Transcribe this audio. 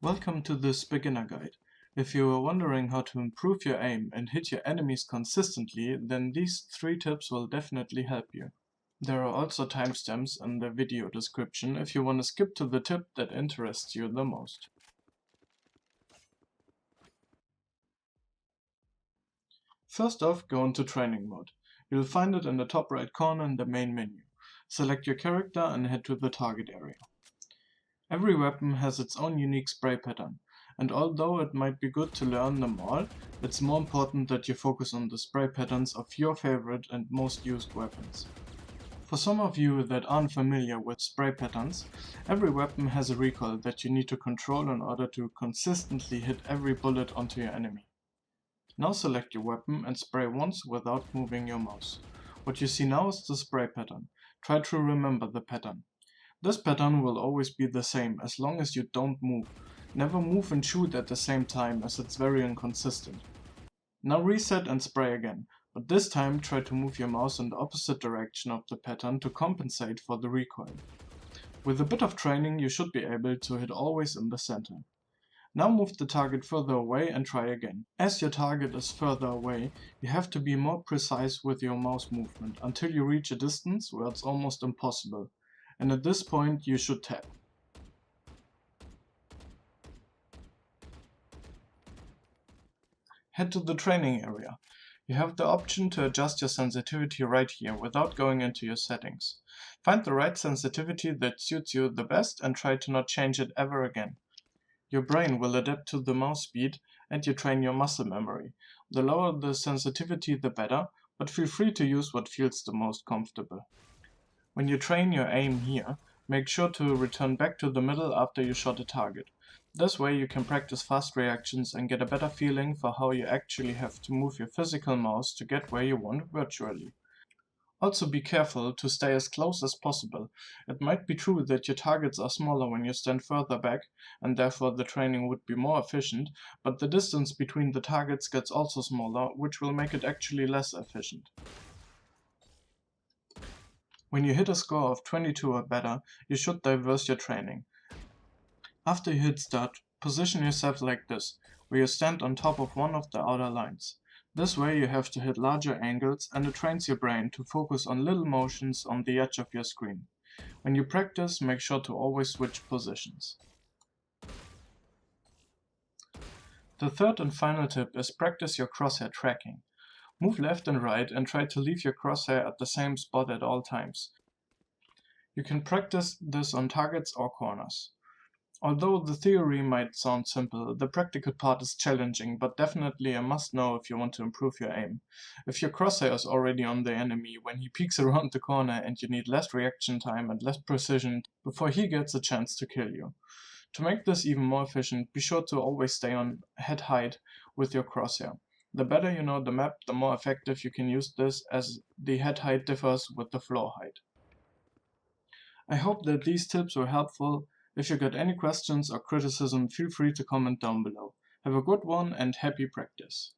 Welcome to this beginner guide. If you are wondering how to improve your aim and hit your enemies consistently, then these 3 tips will definitely help you. There are also timestamps in the video description if you want to skip to the tip that interests you the most. First off, go into training mode. You'll find it in the top right corner in the main menu. Select your character and head to the target area. Every weapon has its own unique spray pattern, and although it might be good to learn them all, it's more important that you focus on the spray patterns of your favorite and most used weapons. For some of you that aren't familiar with spray patterns, every weapon has a recoil that you need to control in order to consistently hit every bullet onto your enemy. Now select your weapon and spray once without moving your mouse. What you see now is the spray pattern. Try to remember the pattern. This pattern will always be the same as long as you don't move. Never move and shoot at the same time as it's very inconsistent. Now reset and spray again, but this time try to move your mouse in the opposite direction of the pattern to compensate for the recoil. With a bit of training you should be able to hit always in the center. Now move the target further away and try again. As your target is further away, you have to be more precise with your mouse movement until you reach a distance where it's almost impossible. And at this point you should tap. Head to the training area. You have the option to adjust your sensitivity right here without going into your settings. Find the right sensitivity that suits you the best and try to not change it ever again. Your brain will adapt to the mouse speed and you train your muscle memory. The lower the sensitivity the better, but feel free to use what feels the most comfortable. When you train your aim here, make sure to return back to the middle after you shot a target. This way you can practice fast reactions and get a better feeling for how you actually have to move your physical mouse to get where you want virtually. Also be careful to stay as close as possible. It might be true that your targets are smaller when you stand further back, and therefore the training would be more efficient, but the distance between the targets gets also smaller, which will make it actually less efficient. When you hit a score of 22 or better, you should diverse your training. After you hit start, position yourself like this, where you stand on top of one of the outer lines. This way you have to hit larger angles and it trains your brain to focus on little motions on the edge of your screen. When you practice, make sure to always switch positions. The third and final tip is practice your crosshair tracking. Move left and right and try to leave your crosshair at the same spot at all times. You can practice this on targets or corners. Although the theory might sound simple, the practical part is challenging, but definitely a must-know if you want to improve your aim. If your crosshair is already on the enemy when he peeks around the corner and you need less reaction time and less precision before he gets a chance to kill you. To make this even more efficient, be sure to always stay on head height with your crosshair. The better you know the map, the more effective you can use this, as the head height differs with the floor height. I hope that these tips were helpful. If you got any questions or criticism, feel free to comment down below. Have a good one and happy practice.